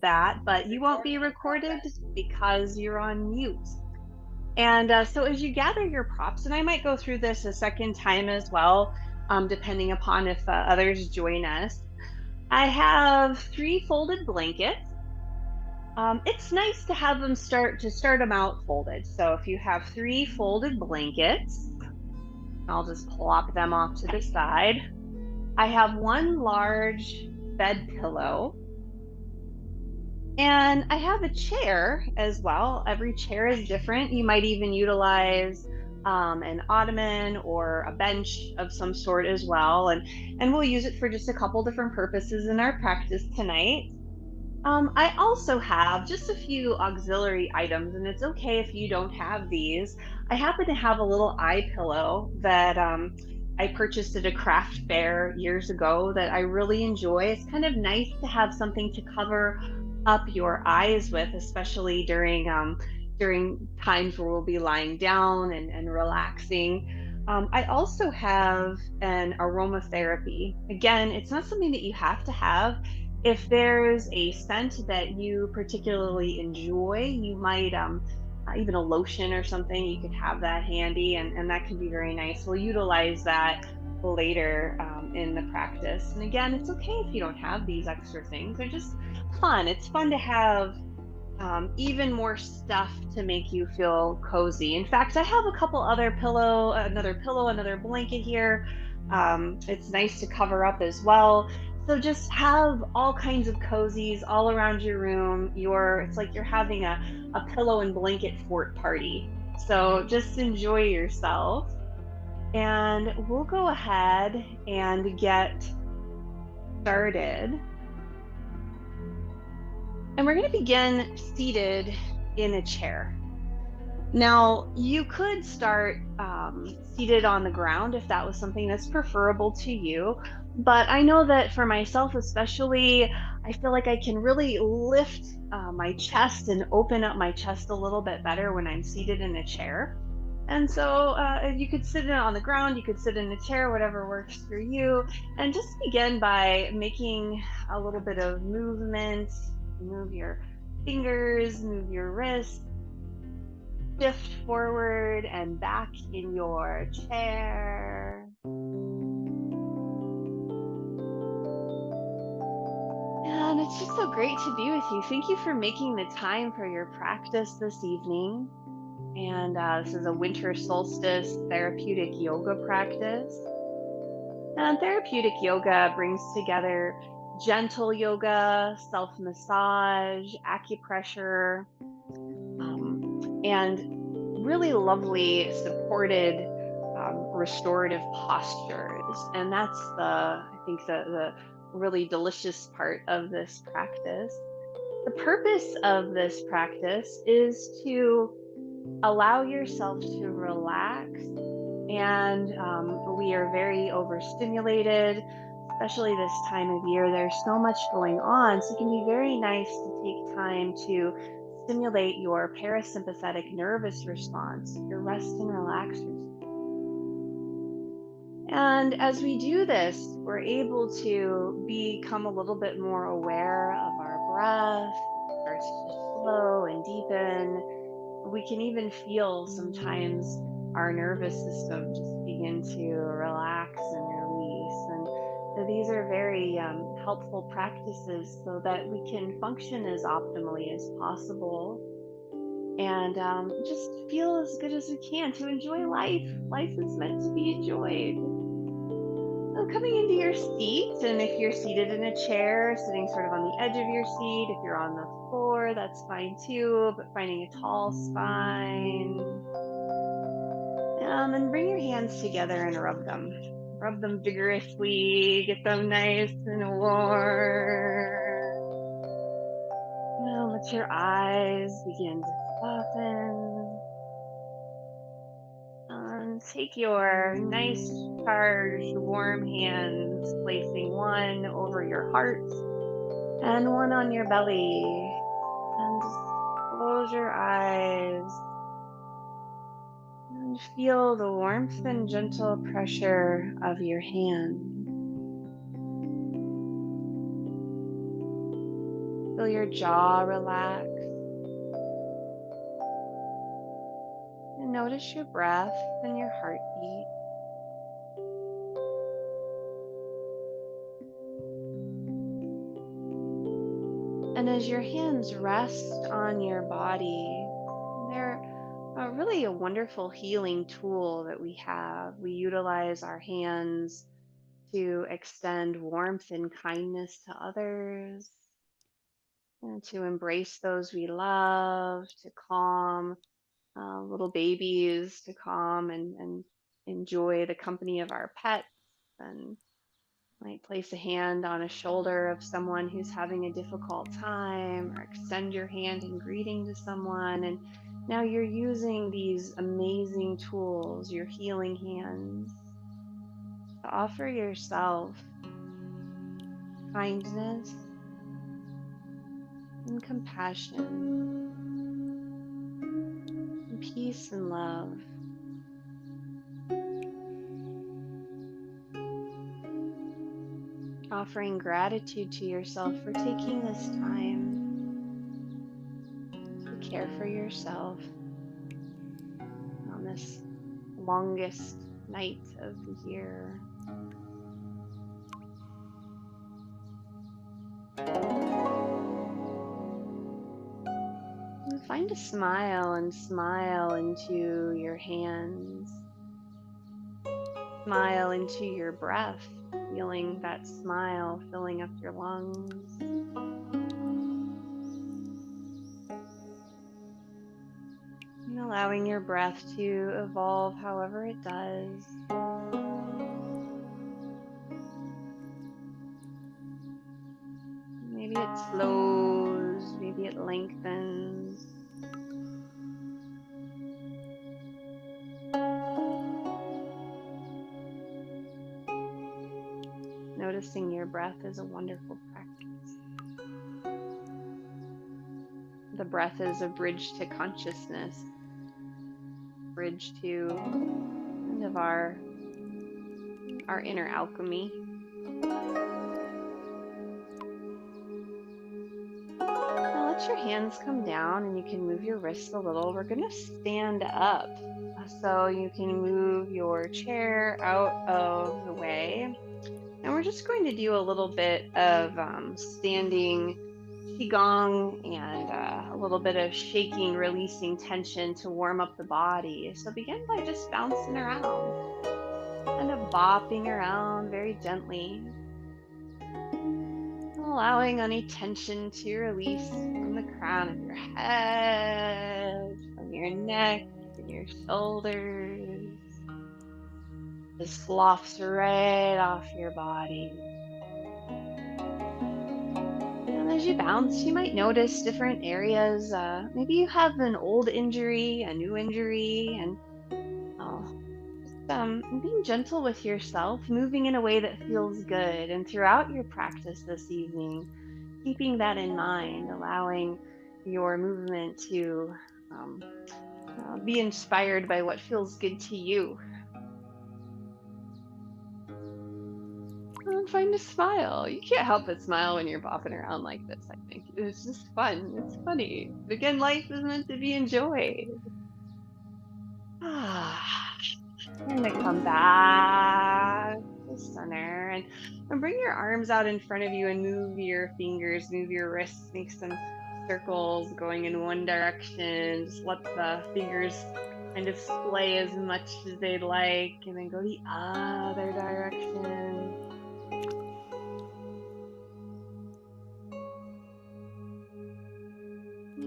that, but you won't be recorded because you're on mute. And so as you gather your props, and I might go through this a second time as well, depending upon if others join us. I have three folded blankets. It's nice to have them start them out folded. So if you have three folded blankets, I'll just plop them off to the side. I have one large bed pillow, and I have a chair as well. Every chair is different. You might even utilize an ottoman or a bench of some sort as well. And we'll use it for just a couple different purposes in our practice tonight. I also have just a few auxiliary items, and it's okay if you don't have these. I happen to have a little eye pillow that I purchased at a craft fair years ago that I really enjoy. It's kind of nice to have something to cover up your eyes with, especially during times where we'll be lying down and relaxing. I also have an aromatherapy. Again, it's not something that you have to have. If there's a scent that you particularly enjoy, you might even a lotion or something, you could have that handy, and that can be very nice. We'll utilize that later in the practice. And again, it's okay if you don't have these extra things. They're just fun. It's fun to have even more stuff to make you feel cozy. In fact, I have a couple other pillow, another blanket here. It's nice to cover up as well. So just have all kinds of cozies all around your room. It's like you're having a pillow and blanket fort party. So just enjoy yourself. And we'll go ahead and get started. And we're going to begin seated in a chair. Now, you could start seated on the ground if that was something that's preferable to you. But I know that for myself, especially, I feel like I can really lift my chest and open up my chest a little bit better when I'm seated in a chair. And so you could sit on the ground, you could sit in a chair, whatever works for you. And just begin by making a little bit of movement. Move your fingers, move your wrists, shift forward and back in your chair. And it's just so great to be with you. Thank you for making the time for your practice this evening. And this is a winter solstice therapeutic yoga practice. And therapeutic yoga brings together gentle yoga, self massage, acupressure, and really lovely supported restorative postures. And that's I think the really delicious part of this practice. The purpose of this practice is to allow yourself to relax. And we are very overstimulated, especially this time of year. There's so much going on. So it can be very nice to take time to stimulate your parasympathetic nervous response, your rest and relax response. And as we do this, we're able to become a little bit more aware of our breath, starts to slow and deepen. We can even feel sometimes our nervous system just begin to relax and release. And so these are very helpful practices so that we can function as optimally as possible and just feel as good as we can to enjoy life. Life is meant to be enjoyed. So coming into your seat, and if you're seated in a chair, sitting sort of on the edge of your seat, if you're on the floor, that's fine too, but finding a tall spine. And bring your hands together and rub them. Rub them vigorously, get them nice and warm. Now let your eyes begin to soften. Take your nice, charged, warm hands, placing one over your heart and one on your belly. And just close your eyes and feel the warmth and gentle pressure of your hand. Feel your jaw relax and notice your breath and your heartbeat. And as your hands rest on your body, they're really a wonderful healing tool that we have. We utilize our hands to extend warmth and kindness to others, and to embrace those we love, to calm little babies, to calm and enjoy the company of our pets, and might place a hand on a shoulder of someone who's having a difficult time, or extend your hand in greeting to someone. And now you're using these amazing tools, your healing hands, to offer yourself kindness and compassion and peace and love. Offering gratitude to yourself for taking this time to care for yourself on this longest night of the year. And find a smile and smile into your hands. Smile into your breath, feeling that smile filling up your lungs. And allowing your breath to evolve however it does. Maybe it slows, maybe it lengthens. Noticing your breath is a wonderful practice. The breath is a bridge to consciousness, bridge to kind of our inner alchemy. Now let your hands come down and you can move your wrists a little. We're going to stand up. So you can move your chair out of the way. And we're just going to do a little bit of standing qigong and a little bit of shaking, releasing tension to warm up the body. So begin by just bouncing around, kind of bopping around very gently, allowing any tension to release from the crown of your head, from your neck and your shoulders. Just sloughs right off your body. And as you bounce, you might notice different areas. Maybe you have an old injury, a new injury, and being gentle with yourself, moving in a way that feels good. And throughout your practice this evening, keeping that in mind, allowing your movement to be inspired by what feels good to you. And find a smile. You can't help but smile when you're bopping around like this, I think. It's just fun. It's funny. But again, life is meant to be enjoyed. And then come back to center, and bring your arms out in front of you and move your fingers, move your wrists, make some circles going in one direction. Just let the fingers kind of splay as much as they'd like, and then go the other direction.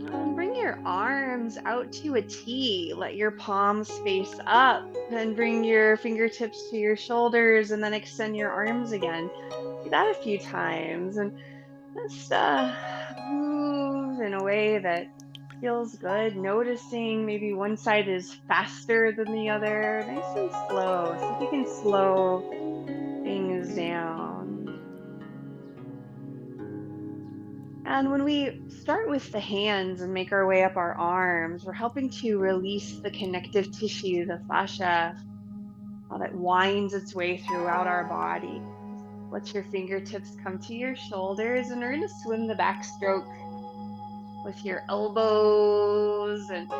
And bring your arms out to a T. Let your palms face up. Then bring your fingertips to your shoulders and then extend your arms again. Do that a few times and just move in a way that feels good. Noticing maybe one side is faster than the other. Nice and slow. See if you can slow things down. And when we start with the hands and make our way up our arms, we're helping to release the connective tissue, the fascia, that winds its way throughout our body. Let your fingertips come to your shoulders, and we're going to swim the backstroke with your elbows. And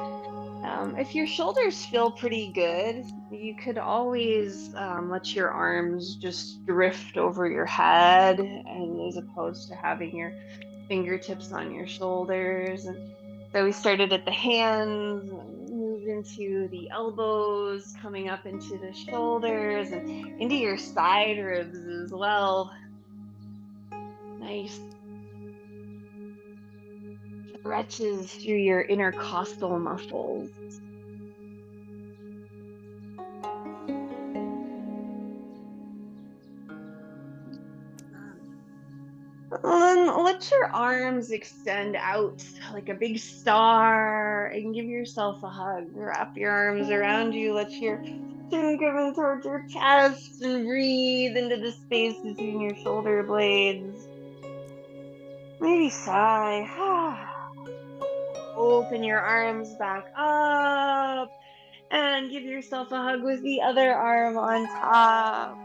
if your shoulders feel pretty good, you could always let your arms just drift over your head, and as opposed to having your fingertips on your shoulders. And so we started at the hands, and moved into the elbows, coming up into the shoulders and into your side ribs as well. Nice stretches through your intercostal muscles. Let your arms extend out like a big star and give yourself a hug. Wrap your arms around you. Let your chin come in towards your chest and breathe into the space between your shoulder blades. Maybe sigh. Open your arms back up and give yourself a hug with the other arm on top.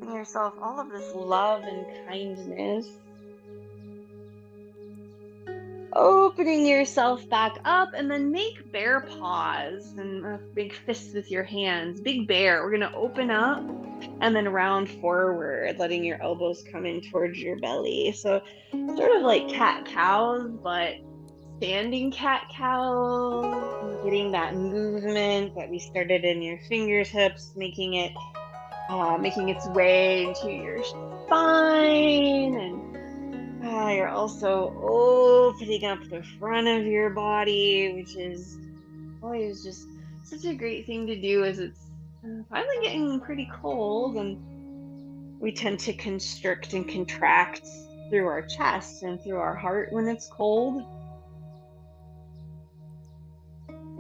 Give yourself all of this love and kindness. Opening yourself back up, and then make bear paws and big fists with your hands. Big bear. We're going to open up and then round forward, letting your elbows come in towards your belly. So sort of like cat cows, but standing cat cows, getting that movement that we started in your fingertips, making its way into your spine. And you're also opening up the front of your body, which is always just such a great thing to do, as it's finally getting pretty cold, and we tend to constrict and contract through our chest and through our heart when it's cold.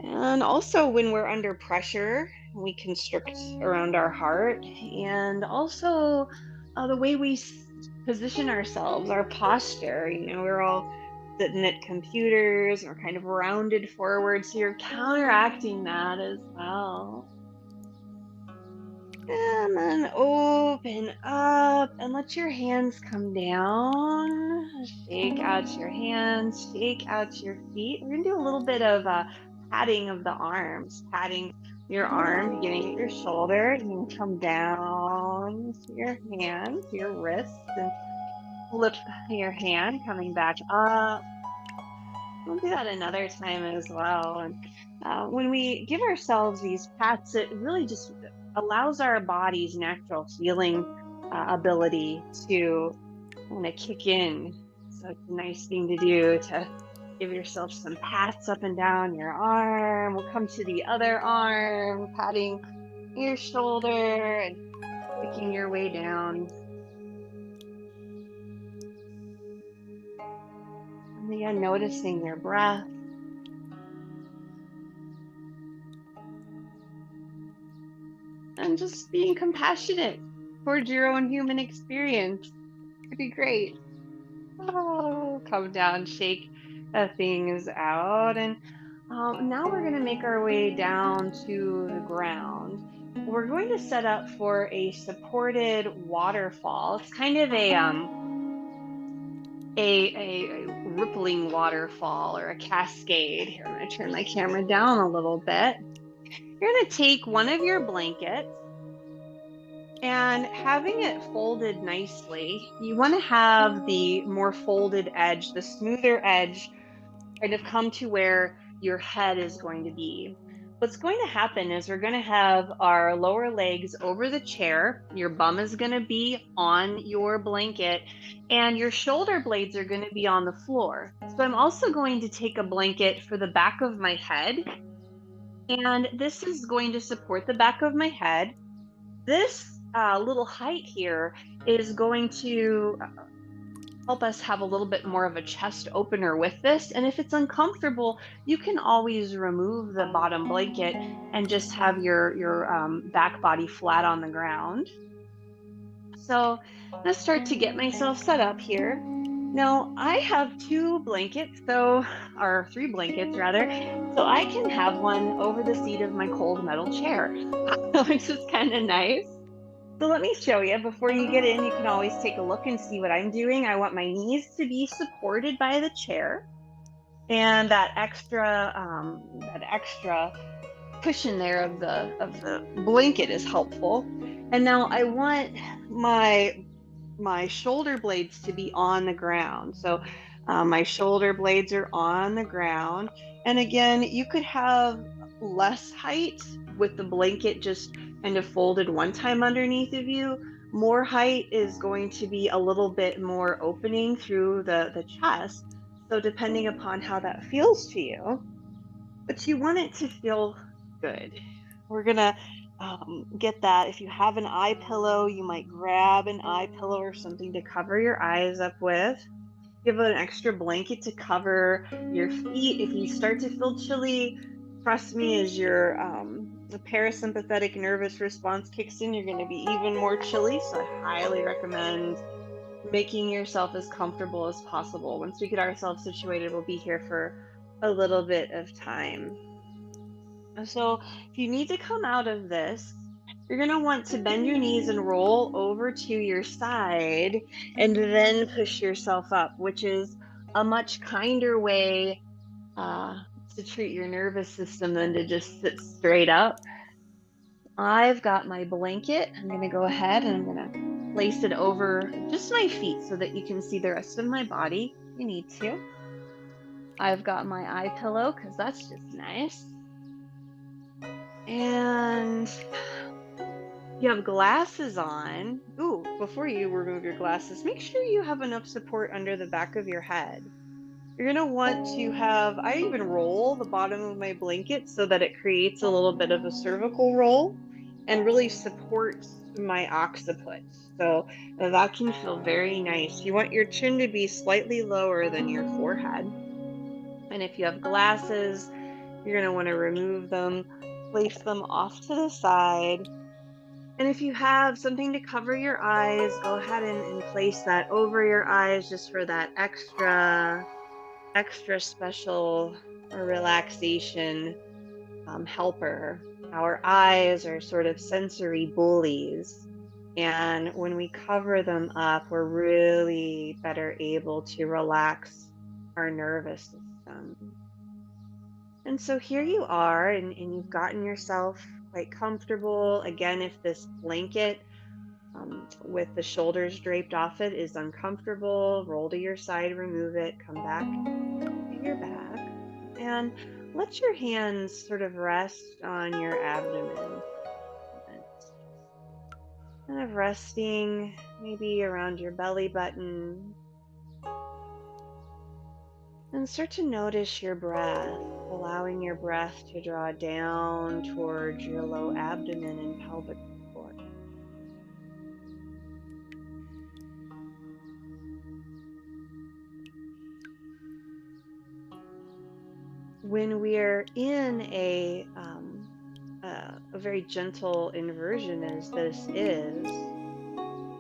And also when we're under pressure, we constrict around our heart. And also the way we position ourselves, our posture. We're all sitting at computers, we're kind of rounded forward, so you're counteracting that as well. And then open up and let your hands come down. Shake out your hands, shake out your feet. We're gonna do a little bit of patting of the arms, patting your arm, beginning at your shoulder, and then come down to your hand, to your wrist, and flip your hand, coming back up. We'll do that another time as well. And when we give ourselves these pats, it really just allows our body's natural healing ability to kind of kick in. So it's a nice thing to do, to give yourself some pats up and down your arm. We'll come to the other arm, patting your shoulder and making your way down. And again, noticing your breath. And just being compassionate towards your own human experience. It'd be great. Come down, shake things out. And now we're going to make our way down to the ground. We're going to set up for a supported waterfall. It's kind of a rippling waterfall or a cascade. Here, I'm going to turn my camera down a little bit. You're going to take one of your blankets, and having it folded nicely, you want to have the more folded edge, the smoother edge, kind of come to where your head is going to be. What's going to happen is we're going to have our lower legs over the chair. Your bum is going to be on your blanket, and your shoulder blades are going to be on the floor. So I'm also going to take a blanket for the back of my head, and this is going to support the back of my head. This little height here is going to help us have a little bit more of a chest opener with this. And if it's uncomfortable, you can always remove the bottom blanket and just have your back body flat on the ground. So let's start to get myself set up here. Now I have two blankets, or three blankets rather, so I can have one over the seat of my cold metal chair, which is kind of nice. So let me show you. Before you get in, you can always take a look and see what I'm doing. I want my knees to be supported by the chair, and that extra cushion there of the blanket is helpful. And now I want my shoulder blades to be on the ground. So my shoulder blades are on the ground. And again, you could have less height with the blanket just kind of folded one time underneath of you. More height is going to be a little bit more opening through the chest. So depending upon how that feels to you, but you want it to feel good. We're gonna get that. If you have an eye pillow, you might grab an eye pillow or something to cover your eyes up with. Give an extra blanket to cover your feet. If you start to feel chilly, trust me, as your the parasympathetic nervous response kicks in, you're going to be even more chilly. So I highly recommend making yourself as comfortable as possible. Once we get ourselves situated, we'll be here for a little bit of time. So if you need to come out of this, you're going to want to bend your knees and roll over to your side and then push yourself up, which is a much kinder way uh, to treat your nervous system than to just sit straight up. I've got my blanket. I'm going to go ahead and I'm going to place it over just my feet so that you can see the rest of my body. If you need to. I've got my eye pillow because that's just nice. And you have glasses on. Ooh, before you remove your glasses, make sure you have enough support under the back of your head. You're going to want to have, I even roll the bottom of my blanket so that it creates a little bit of a cervical roll and really supports my occiput. So that can feel very nice. You want your chin to be slightly lower than your forehead. And if you have glasses, you're going to want to remove them, place them off to the side. And if you have something to cover your eyes, go ahead and place that over your eyes just for that extra special relaxation helper. Our eyes are sort of sensory bullies. And when we cover them up, we're really better able to relax our nervous system. And so here you are, and you've gotten yourself quite comfortable. Again, if this blanket with the shoulders draped off it is uncomfortable, roll to your side, remove it, come back to your back, and let your hands sort of rest on your abdomen. Kind of resting maybe around your belly button. And start to notice your breath, allowing your breath to draw down towards your low abdomen and pelvic floor. When we're in a very gentle inversion as this is,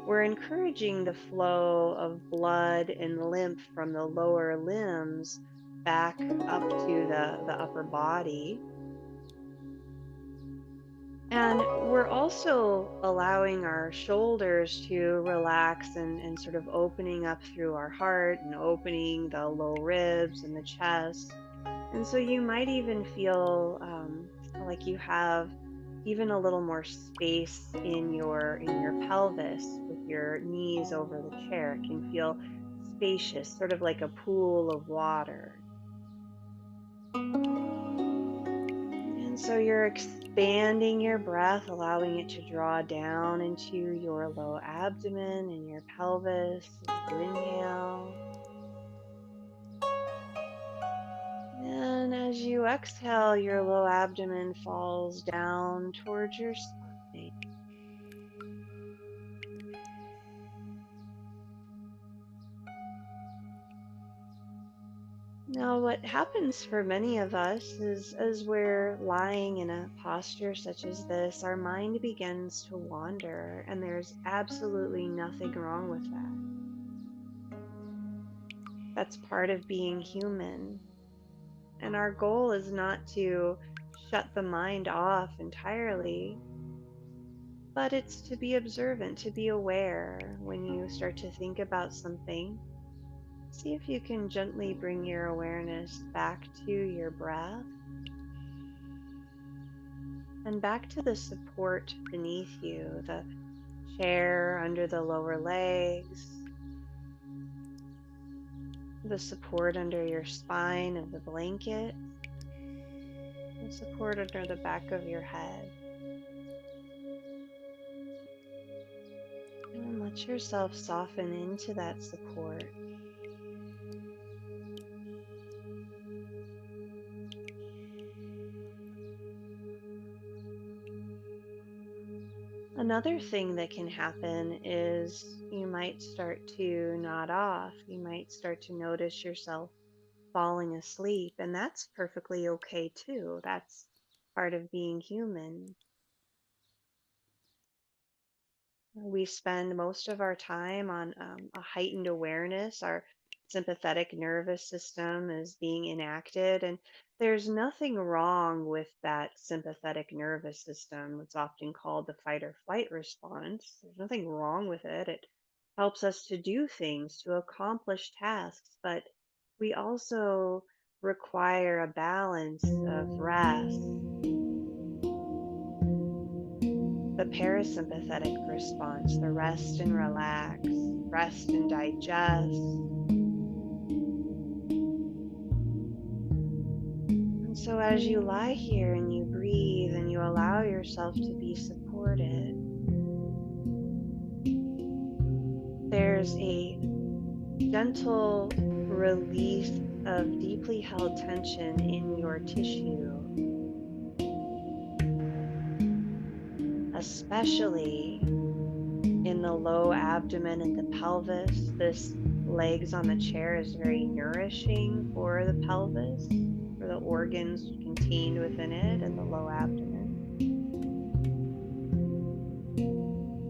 we're encouraging the flow of blood and lymph from the lower limbs back up to the upper body. And we're also allowing our shoulders to relax and sort of opening up through our heart and opening the low ribs and the chest. And so you might even feel like you have even a little more space in your pelvis with your knees over the chair. It can feel spacious, sort of like a pool of water. And so you're expanding your breath, allowing it to draw down into your low abdomen and your pelvis as you inhale. And as you exhale, your low abdomen falls down towards your spine. Now, what happens for many of us is as we're lying in a posture such as this, our mind begins to wander, and there's absolutely nothing wrong with that. That's part of being human. And our goal is not to shut the mind off entirely, but it's to be observant, to be aware when you start to think about something. See if you can gently bring your awareness back to your breath and back to the support beneath you, the chair under the lower legs, the support under your spine of the blanket, the support under the back of your head. And let yourself soften into that support. Another thing that can happen is you might start to nod off. You might start to notice yourself falling asleep, and that's perfectly okay too. That's part of being human. We spend most of our time on a heightened awareness. Our sympathetic nervous system is being enacted, and there's nothing wrong with that sympathetic nervous system. It's often called the fight or flight response. There's nothing wrong with it. It helps us to do things, to accomplish tasks, but we also require a balance of rest, the parasympathetic response, the rest and relax, rest and digest. And so, as you lie here and you breathe and you allow yourself to be supported, there's a gentle release of deeply held tension in your tissue, especially in the low abdomen and the pelvis. This legs on the chair is very nourishing for the pelvis, for the organs contained within it and the low abdomen.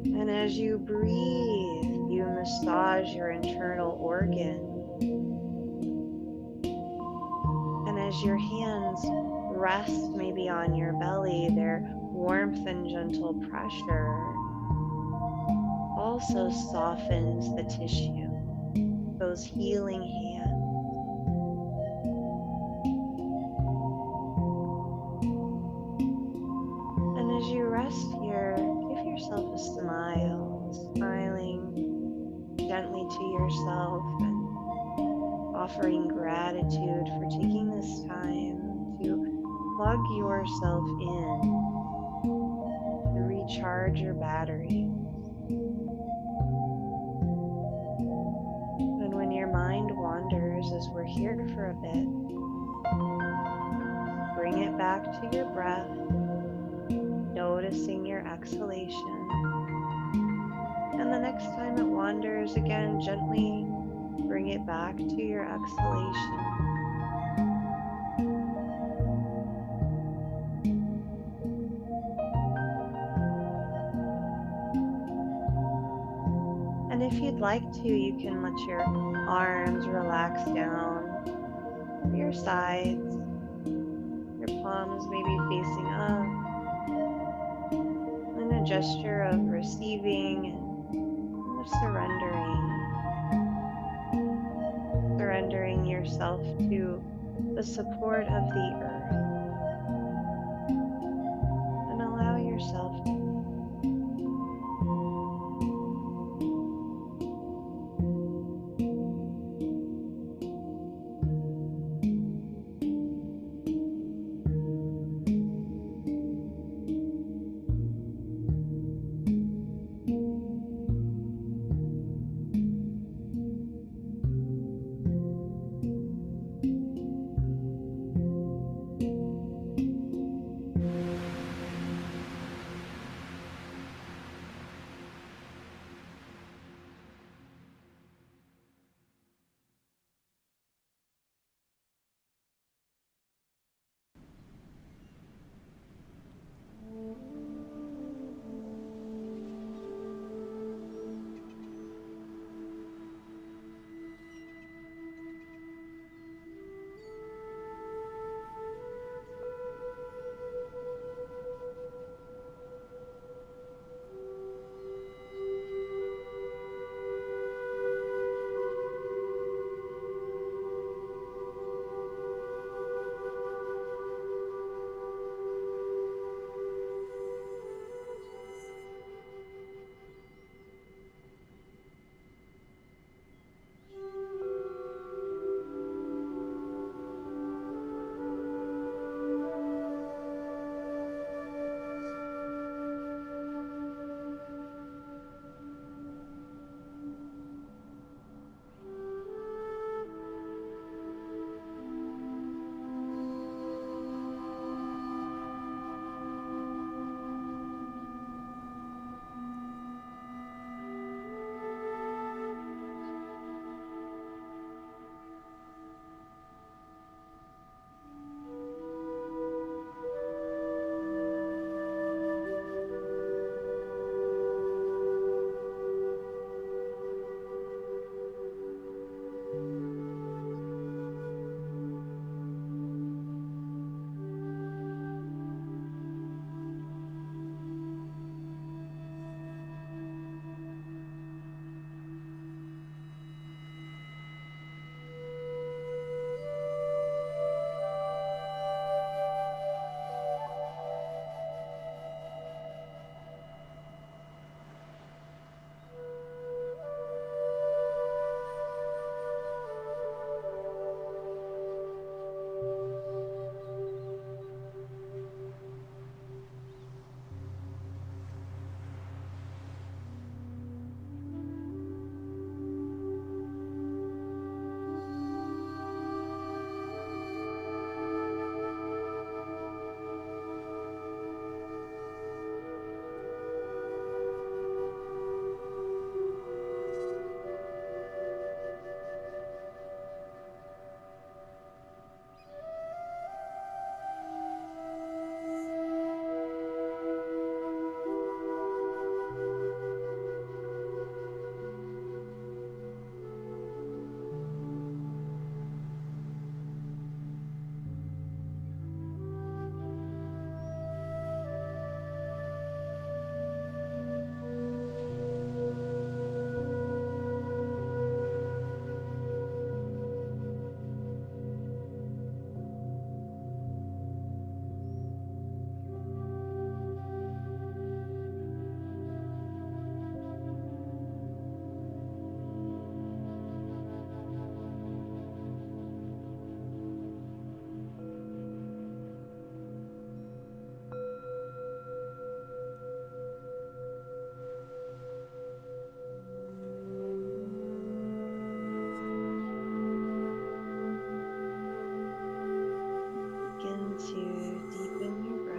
And as you breathe, you massage your internal organs. And as your hands rest maybe on your belly, their warmth and gentle pressure also softens the tissue, those healing hands. And as you rest here, give yourself a smile, smiling gently to yourself and offering gratitude for taking this time to plug yourself in, to recharge your battery. And when your mind wanders, as we're here for a bit, bring it back to your breath, noticing your exhalation. And the next time it wanders again, gently bring it back to your exhalation. And if you'd like to, you can let your arms relax down to your sides. Your palms may be facing up in a gesture of receiving and of surrendering yourself to the support of the earth. And allow yourself to begin to deepen your breath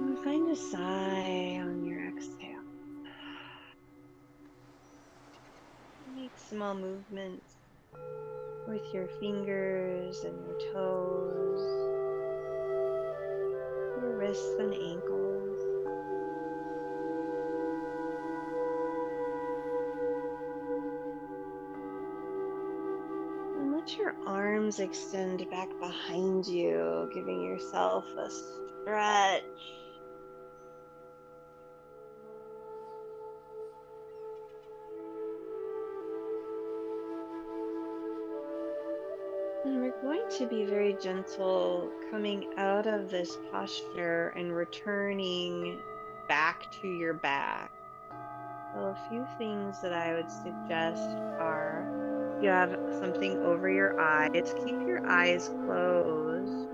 and find a sigh on your exhale. Make small movements with your fingers and your toes, your wrists and ankles. And let your arms extend back behind you, giving yourself a stretch. And we're going to be very gentle coming out of this posture and returning back to your back. So, a few things that I would suggest are if you have something over your eyes, keep your eyes closed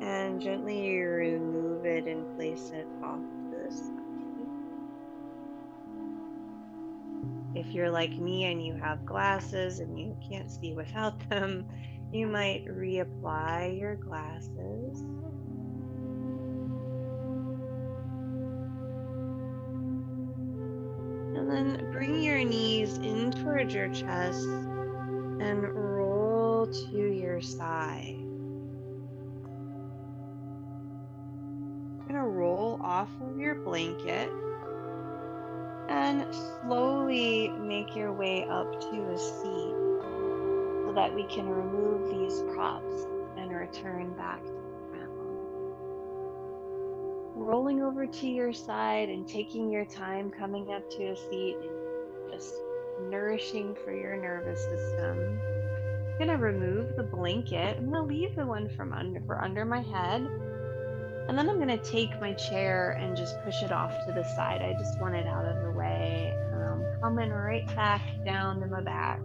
and gently remove it and place it off to the side. If you're like me and you have glasses and you can't see without them, you might reapply your glasses. And then bring your knees in towards your chest and roll to your side. You're going to roll off of your blanket and slowly make your way up to a seat so that we can remove these props and return back to the ground. Rolling over to your side and taking your time coming up to a seat and just nourishing for your nervous system. I'm gonna remove the blanket. I'm gonna leave the one from under my head. And then I'm gonna take my chair and just push it off to the side. I just want it out of the way. And I'm coming right back down to my back.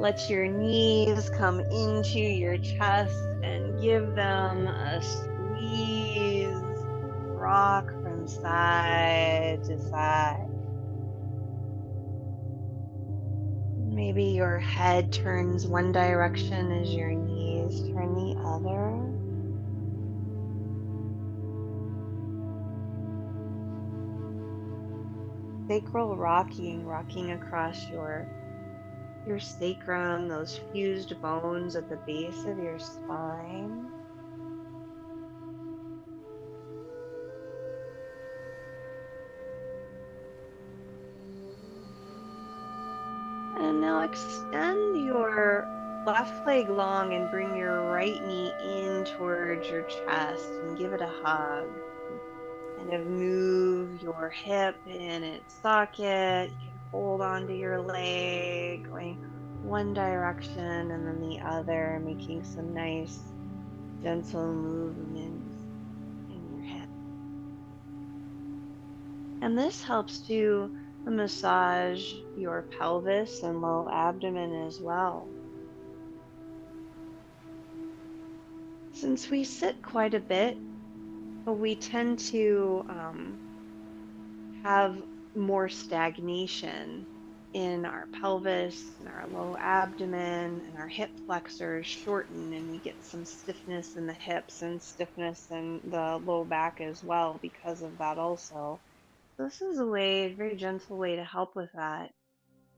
Let your knees come into your chest and give them a squeeze. Rock from side to side. Maybe your head turns one direction as your knees turn the other. Sacral rocking across your sacrum, those fused bones at the base of your spine. And now extend your left leg long and bring your right knee in towards your chest and give it a hug. Kind of move your hip in its socket. You can hold onto your leg, going one direction and then the other, making some nice gentle movements in your hip. And this helps to massage your pelvis and low abdomen as well. Since we sit quite a bit, we tend to have more stagnation in our pelvis and our low abdomen, and our hip flexors shorten, and we get some stiffness in the hips and stiffness in the low back as well because of that also. So this is a very gentle way to help with that.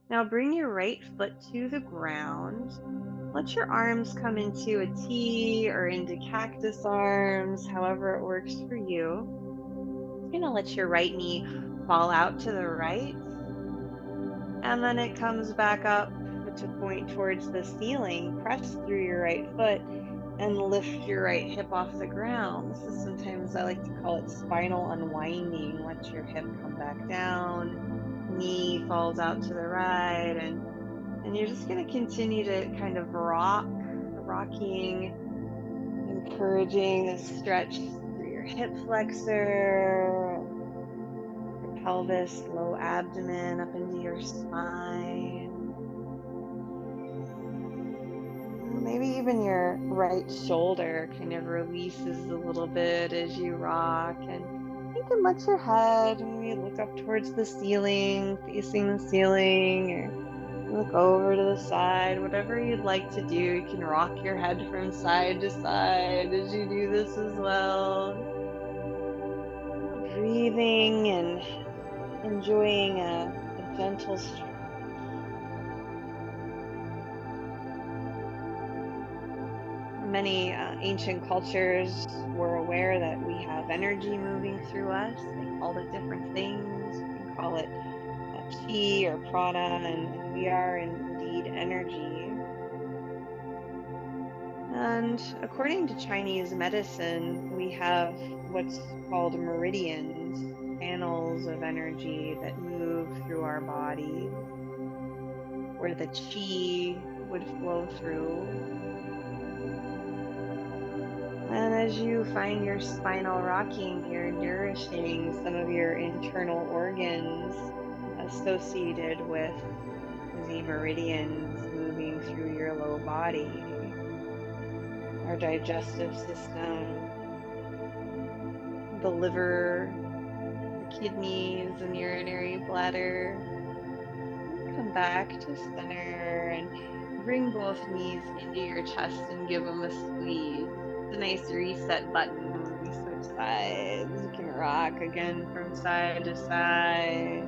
Now bring your right foot to the ground. Let your arms come into a T or into cactus arms, however it works for you. You're going to let your right knee fall out to the right, and then it comes back up to point towards the ceiling. Press through your right foot and lift your right hip off the ground. This is sometimes I like to call it spinal unwinding. Let your hip come back down, knee falls out to the right, and you're just going to continue to kind of rocking, encouraging a stretch through your hip flexor, your pelvis, low abdomen, up into your spine. Maybe even your right shoulder kind of releases a little bit as you rock. And you can let your head maybe look up towards the ceiling, facing the ceiling, or Look over to the side, whatever you'd like to do. You can rock your head from side to side as you do this as well. Breathing and enjoying a gentle stretch. Many ancient cultures were aware that we have energy moving through us. They called it different things. You can call it chi or prana, and we are indeed energy. And according to Chinese medicine, we have what's called meridians, channels of energy that move through our bodies, where the chi would flow through. And as you find your spinal rocking, you're nourishing some of your internal organs associated with the meridians moving through your low body, our digestive system, the liver, the kidneys, and urinary bladder. And come back to center and bring both knees into your chest and give them a squeeze. It's a nice reset button when we switch sides. You can rock again from side to side.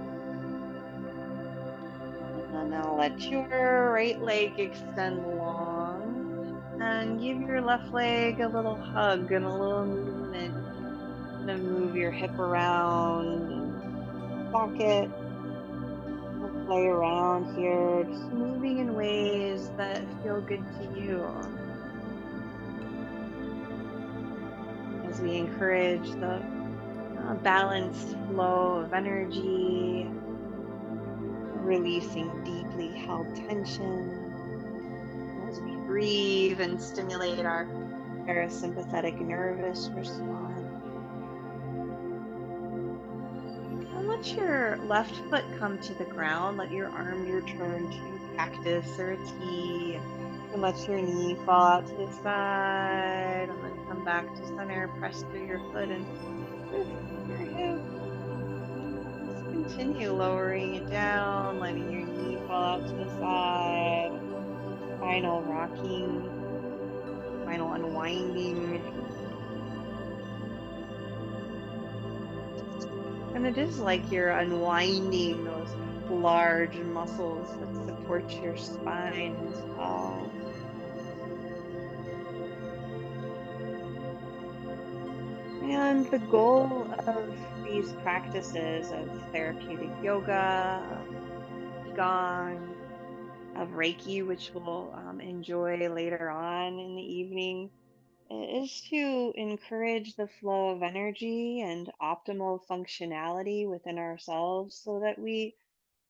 And now let your right leg extend long and give your left leg a little hug and a little movement. Kind of move your hip around and socket. We'll play around here, just moving in ways that feel good to you as we encourage the balanced flow of energy, releasing deeply held tension as we breathe and stimulate our parasympathetic nervous response. And let your left foot come to the ground. Let your arms return to cactus or a T. And let your knee fall out to the side. And then come back to center. Press through your foot and lift your hip. Just continue lowering it down, letting your knee fall out to the side. Final rocking, final unwinding. And it is like you're unwinding those large muscles that support your spine as well. And the goal of these practices of therapeutic yoga, of Qigong, of Reiki, which we'll enjoy later on in the evening, is to encourage the flow of energy and optimal functionality within ourselves so that we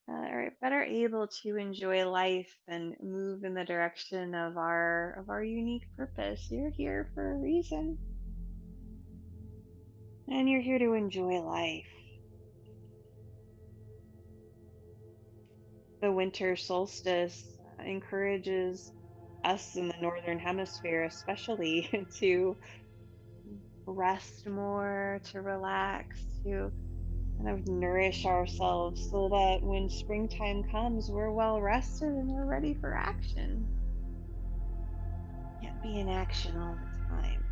are better able to enjoy life and move in the direction of our unique purpose. You're here for a reason, and you're here to enjoy life. The winter solstice encourages us in the northern hemisphere especially to rest more, to relax, to kind of nourish ourselves so that when springtime comes, we're well rested and we're ready for action. Can't be in action all the time.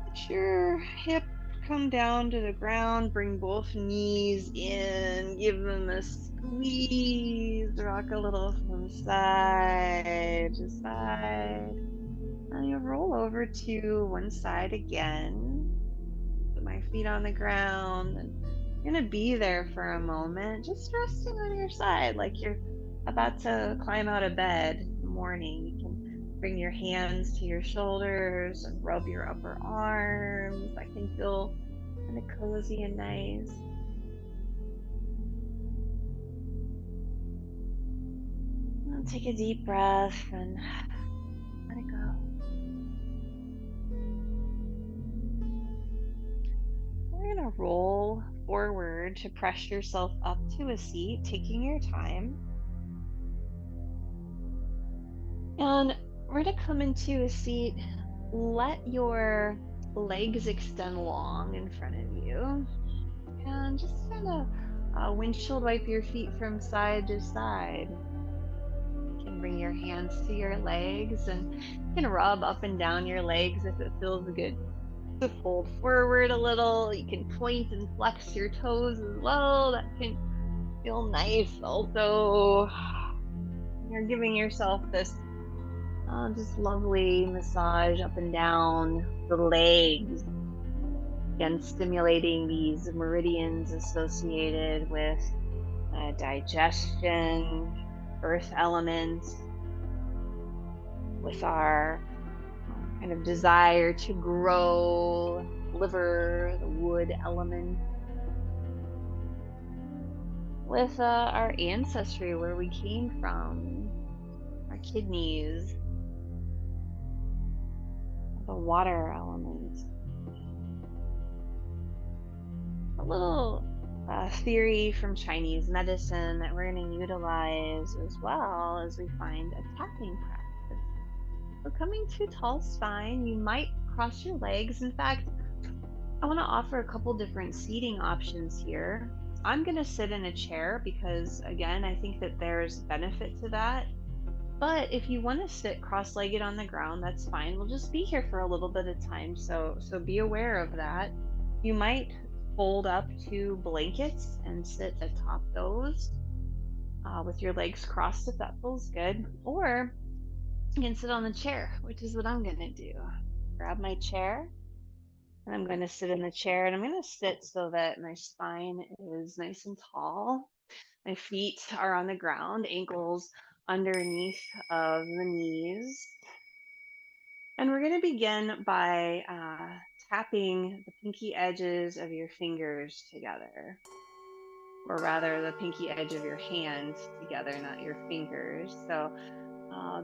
Let your hip come down to the ground, bring both knees in, give them a squeeze, rock a little from side to side. And you roll over to one side again. Put my feet on the ground and I'm gonna be there for a moment, just resting on your side like you're about to climb out of bed in the morning. You can bring your hands to your shoulders and rub your upper arms. That can feel kind of cozy and nice. And take a deep breath and let it go. We're gonna roll forward to press yourself up to a seat, taking your time. And we're going to come into a seat. Let your legs extend long in front of you. And just kind of windshield wipe your feet from side to side. You can bring your hands to your legs and you can rub up and down your legs if it feels good to fold forward a little. You can point and flex your toes as well. That can feel nice. Also, you're giving yourself this just lovely massage up and down the legs. Again, stimulating these meridians associated with digestion, earth element, with our kind of desire to grow, liver, the wood element, with our ancestry, where we came from, our kidneys, the water element. A little theory from Chinese medicine that we're going to utilize as well as we find a tapping practice. So, coming to tall spine, you might cross your legs. In fact, I want to offer a couple different seating options here. I'm going to sit in a chair because, again, I think that there's benefit to that. But if you want to sit cross-legged on the ground, that's fine. We'll just be here for a little bit of time, so be aware of that. You might fold up two blankets and sit atop those with your legs crossed if that feels good. Or you can sit on the chair, which is what I'm going to do. Grab my chair and I'm going to sit in the chair, and I'm going to sit so that my spine is nice and tall. My feet are on the ground, ankles underneath of the knees. And we're going to begin by tapping the pinky edges of your fingers together, or rather, the pinky edge of your hand together, not your fingers. So,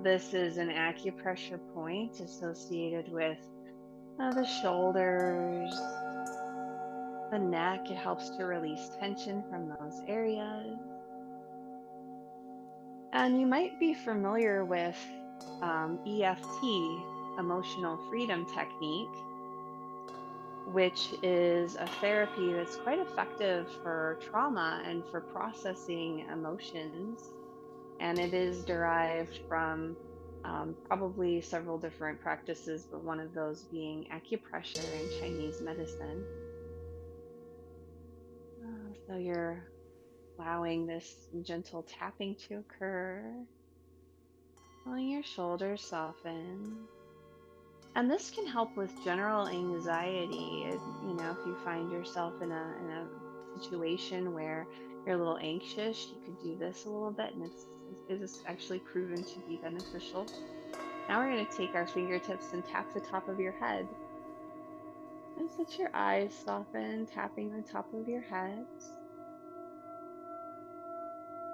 this is an acupressure point associated with the shoulders, the neck. It helps to release tension from those areas. And you might be familiar with EFT, emotional freedom technique, which is a therapy that's quite effective for trauma and for processing emotions. And it is derived from probably several different practices, but one of those being acupressure in Chinese medicine. So you're allowing this gentle tapping to occur, letting your shoulders soften. And this can help with general anxiety. If you find yourself in a situation where you're a little anxious, you could do this a little bit, and it is actually proven to be beneficial. Now we're going to take our fingertips and tap the top of your head. And let your eyes soften, tapping the top of your head.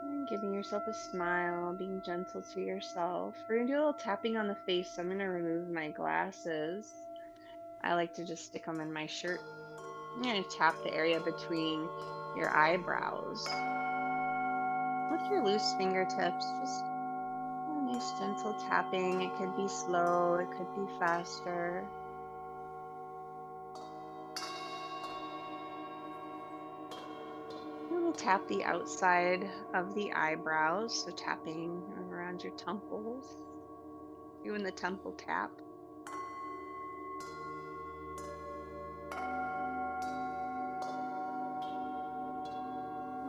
And giving yourself a smile, being gentle to yourself. We're going to do a little tapping on the face. So I'm going to remove my glasses. I like to just stick them in my shirt. I'm going to tap the area between your eyebrows with your loose fingertips. Just a nice gentle tapping. It could be slow, it could be faster. And we'll tap the outside of the eyebrows, so tapping around your temples, doing the temple tap.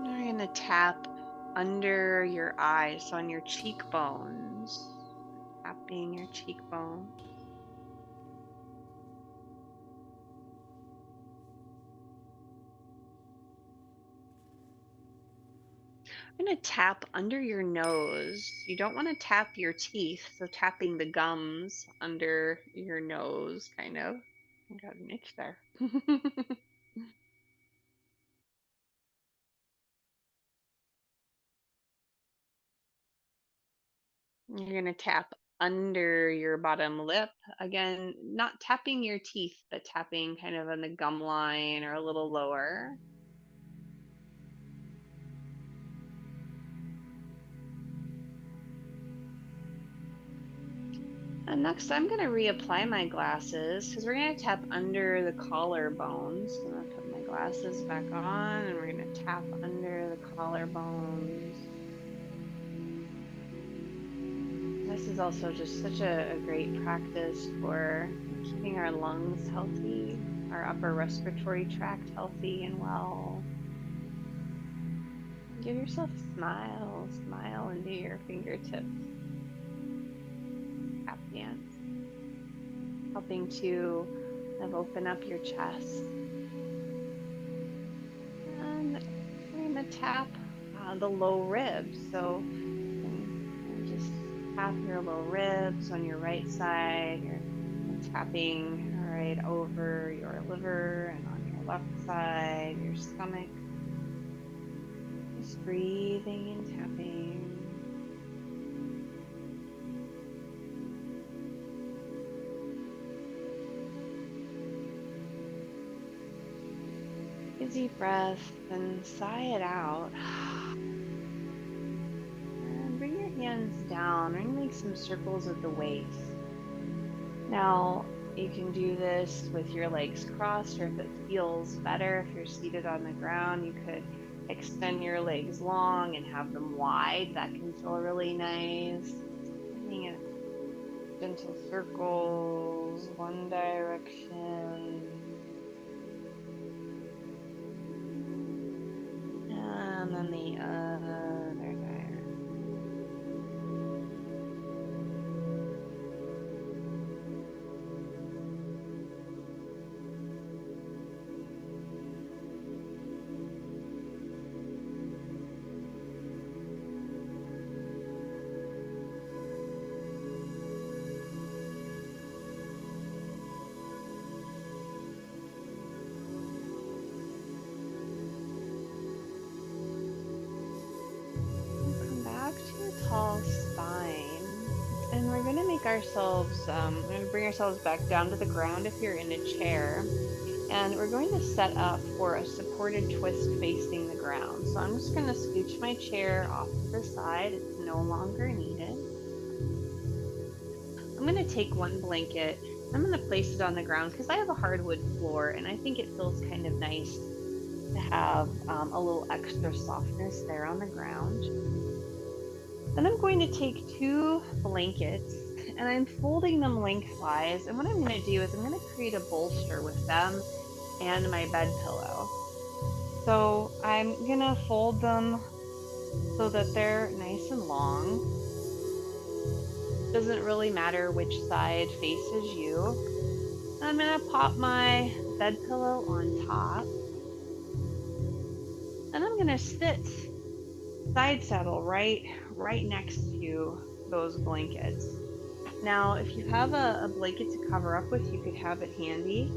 We're going to tap under your eyes, so on your cheekbones, tapping your cheekbones. I'm going to tap under your nose. You don't want to tap your teeth, so tapping the gums under your nose, kind of. I got an itch there. You're going to tap under your bottom lip. Again, not tapping your teeth, but tapping kind of on the gum line or a little lower. And next, I'm going to reapply my glasses because we're going to tap under the collarbones. So I'm going to put my glasses back on, and we're going to tap under the collarbones. This is also just such a great practice for keeping our lungs healthy, our upper respiratory tract healthy and well. Give yourself a smile, smile into your fingertips. Tap dance, helping to kind of open up your chest. And we're going to tap the low ribs. So just tap your low ribs on your right side. You're tapping right over your liver, and on your left side, your stomach. Just breathing and tapping. Take a deep breath and sigh it out. And bring your hands down. We're going to make some circles at the waist. Now, you can do this with your legs crossed, or if it feels better, if you're seated on the ground, you could extend your legs long and have them wide. That can feel really nice. Making it gentle circles, one direction. And then the other direction. Tall spine, and we're going to make ourselves, we're going to bring ourselves back down to the ground if you're in a chair, and we're going to set up for a supported twist facing the ground. So I'm just going to scooch my chair off to the side. It's no longer needed. I'm going to take one blanket. I'm going to place it on the ground because I have a hardwood floor, and I think it feels kind of nice to have a little extra softness there on the ground. Then I'm going to take 2 blankets and I'm folding them lengthwise. And what I'm going to do is I'm going to create a bolster with them and my bed pillow. So I'm going to fold them so that they're nice and long. Doesn't really matter which side faces you. I'm going to pop my bed pillow on top. And I'm going to sit side saddle right next to those blankets. Now, if you have a blanket to cover up with, you could have it handy.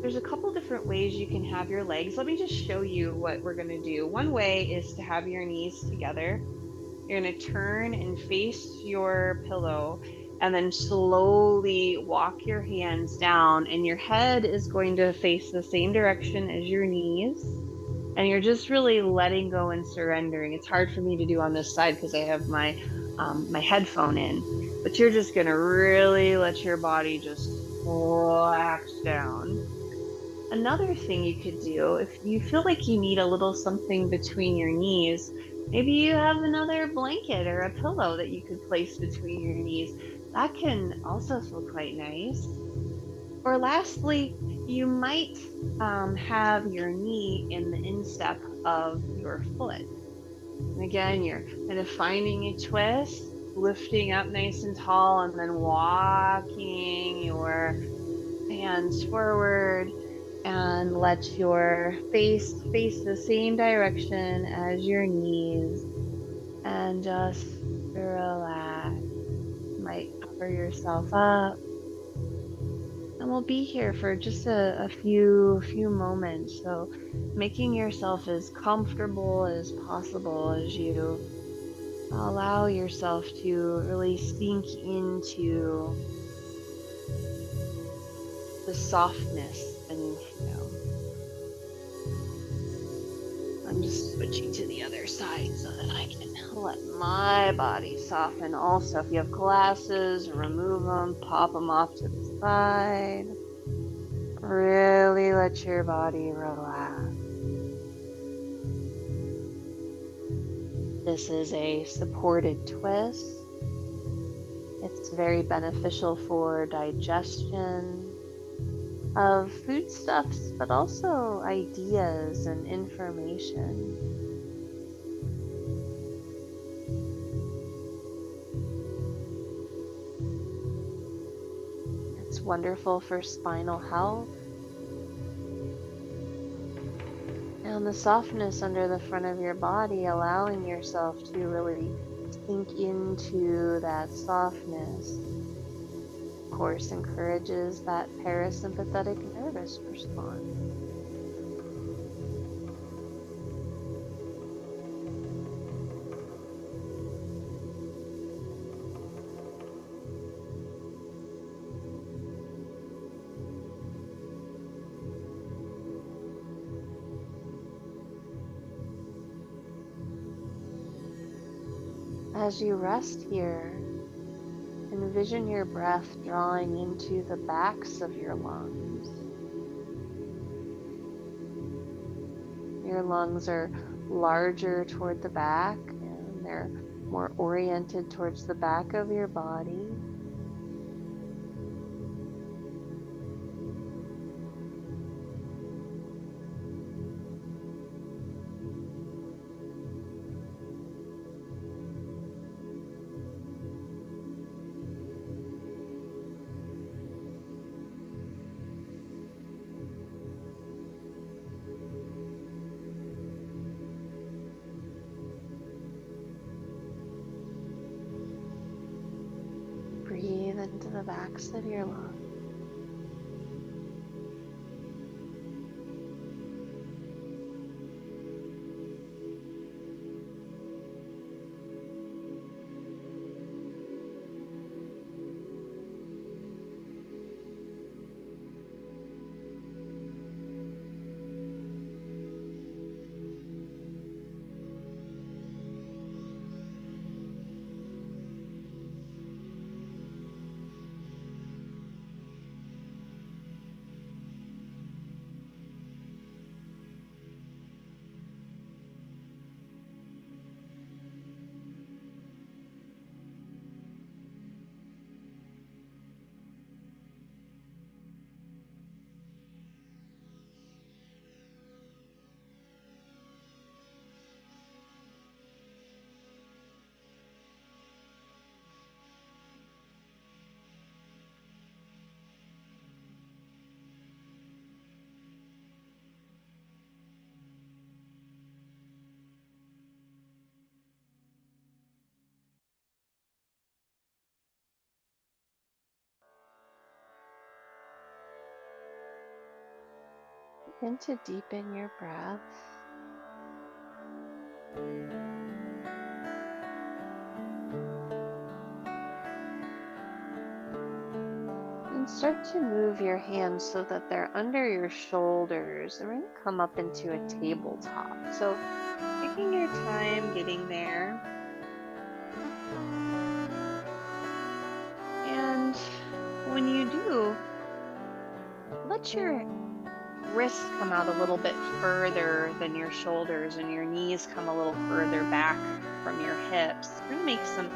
There's a couple different ways you can have your legs. Let me just show you what we're going to do. One way is to have your knees together. You're going to turn and face your pillow and then slowly walk your hands down, and your head is going to face the same direction as your knees. And you're just really letting go and surrendering. It's hard for me to do on this side because I have my headphone in, but you're just gonna really let your body just relax down. Another thing you could do, if you feel like you need a little something between your knees, maybe you have another blanket or a pillow that you could place between your knees. That can also feel quite nice. Or lastly, you might have your knee in the instep of your foot. And again, you're kind of finding a twist, lifting up nice and tall, and then walking your hands forward, and let your face face the same direction as your knees, and just relax. You might cover yourself up. And we'll be here for just a few moments. So making yourself as comfortable as possible as you allow yourself to really sink into the softness. And I'm just switching to the other side so that I can let my body soften. Also, if you have glasses, remove them, pop them off to the side. Really let your body relax. breath. This is a supported twist. It's very beneficial for digestion of foodstuffs, but also ideas and information. It's wonderful for spinal health and the softness under the front of your body, allowing yourself to really sink into that softness. Of course, encourages that parasympathetic nervous response. As you rest here, envision your breath drawing into the backs of your lungs. Your lungs are larger toward the back and they're more oriented towards the back of your body. Breathe into the backs of your lungs. Begin to deepen your breath. And start to move your hands so that they're under your shoulders. They're going to come up into a tabletop. So taking your time getting there. And when you do, let your wrists come out a little bit further than your shoulders and your knees come a little further back from your hips. We're going to make some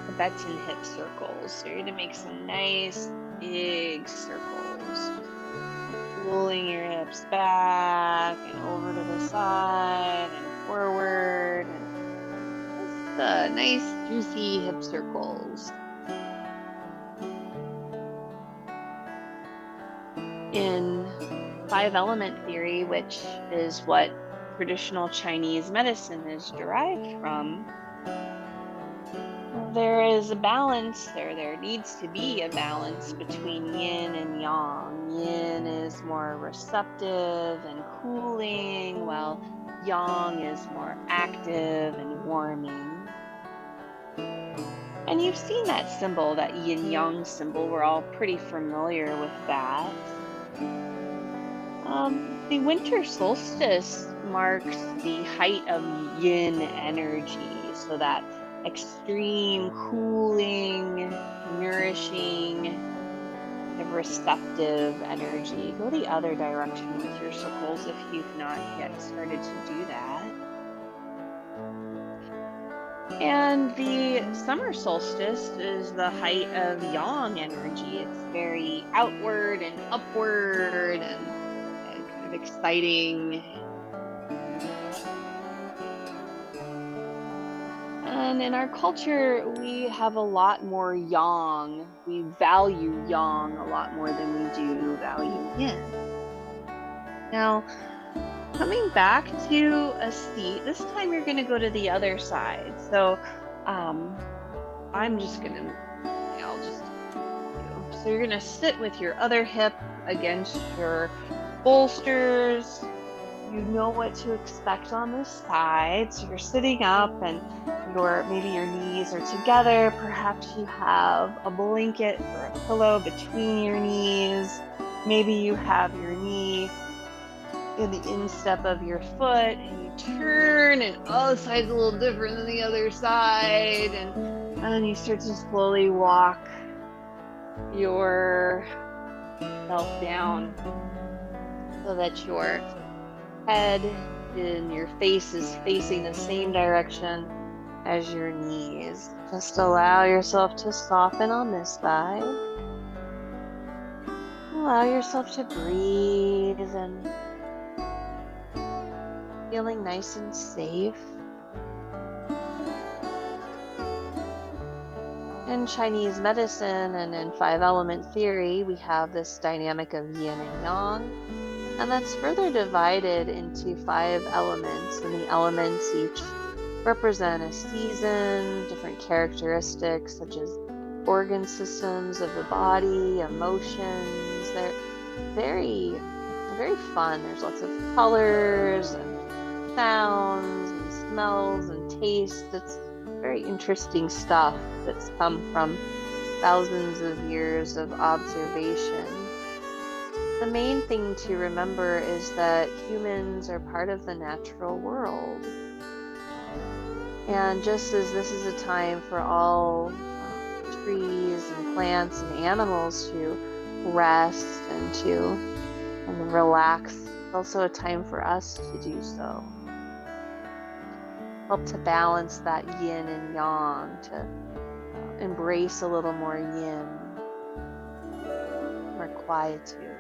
Tibetan hip circles. So you're going to make some nice big circles. Pulling your hips back and over to the side and forward. And just nice juicy hip circles. In five element theory, which is what traditional Chinese medicine is derived from, there is a balance there needs to be a balance between yin and yang. Yin is more receptive and cooling, while yang is more active and warming. And you've seen that symbol, that yin yang symbol. We're all pretty familiar with that. The winter solstice marks the height of yin energy, so that extreme cooling, nourishing kind of receptive energy. Go the other direction with your circles if you've not yet started to do that. And the summer solstice is the height of yang energy. It's very outward and upward and kind of exciting. And in our culture, we have a lot more yang. We value yang a lot more than we do value yin. Now, coming back to a seat, this time you're going to go to the other side. So, um, I'm just going to, I'll just you. So you're going to sit with your other hip against your bolsters. You know what to expect on this side. So you're sitting up and maybe your knees are together. Perhaps you have a blanket or a pillow between your knees. Maybe you have your knee in the instep of your foot and you turn and the side's a little different than the other side, and then you start to slowly walk yourself down so that your head and your face is facing the same direction as your knees. Just allow yourself to soften on this side. Allow yourself to breathe and feeling nice and safe. In Chinese medicine and in five-element theory, we have this dynamic of yin and yang, and that's further divided into 5 elements, and the elements each represent a season, different characteristics such as organ systems of the body, emotions. They're very, very fun. There's lots of colors and sounds and smells and tastes. It's very interesting stuff that's come from thousands of years of observation. The main thing to remember is that humans are part of the natural world. And just as this is a time for all trees and plants and animals to rest and relax, it's also a time for us to do so. Help to balance that yin and yang, to embrace a little more yin, more quietude.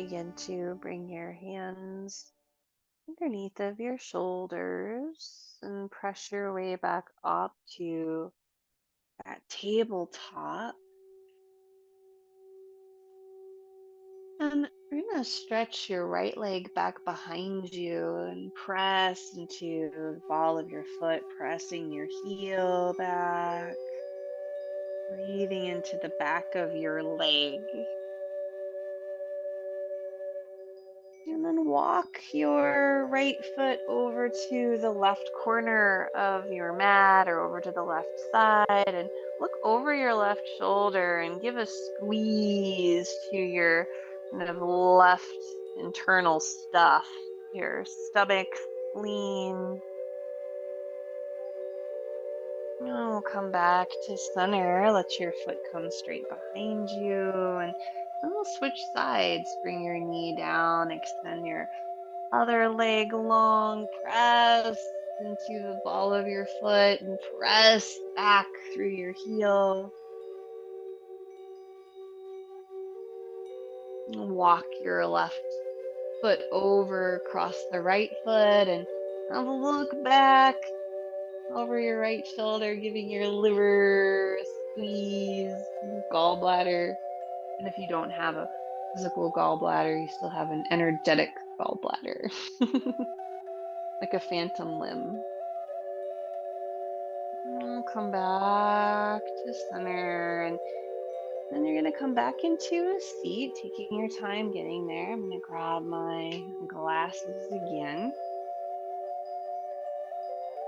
begin to bring your hands underneath of your shoulders and press your way back up to that tabletop. And we're going to stretch your right leg back behind you and press into the ball of your foot, pressing your heel back, breathing into the back of your leg. And then walk your right foot over to the left corner of your mat or over to the left side and look over your left shoulder and give a squeeze to your kind of left internal stuff, your stomach, spleen. And we'll come back to center. Let your foot come straight behind you and then we'll switch sides. Bring your knee down, extend your other leg long, press into the ball of your foot and press back through your heel. And walk your left foot over across the right foot and have a look back over your right shoulder, giving your liver a squeeze, your gallbladder. And if you don't have a physical gallbladder, you still have an energetic gallbladder, like a phantom limb. Come back to center, and then you're going to come back into a seat, taking your time getting there. I'm going to grab my glasses again.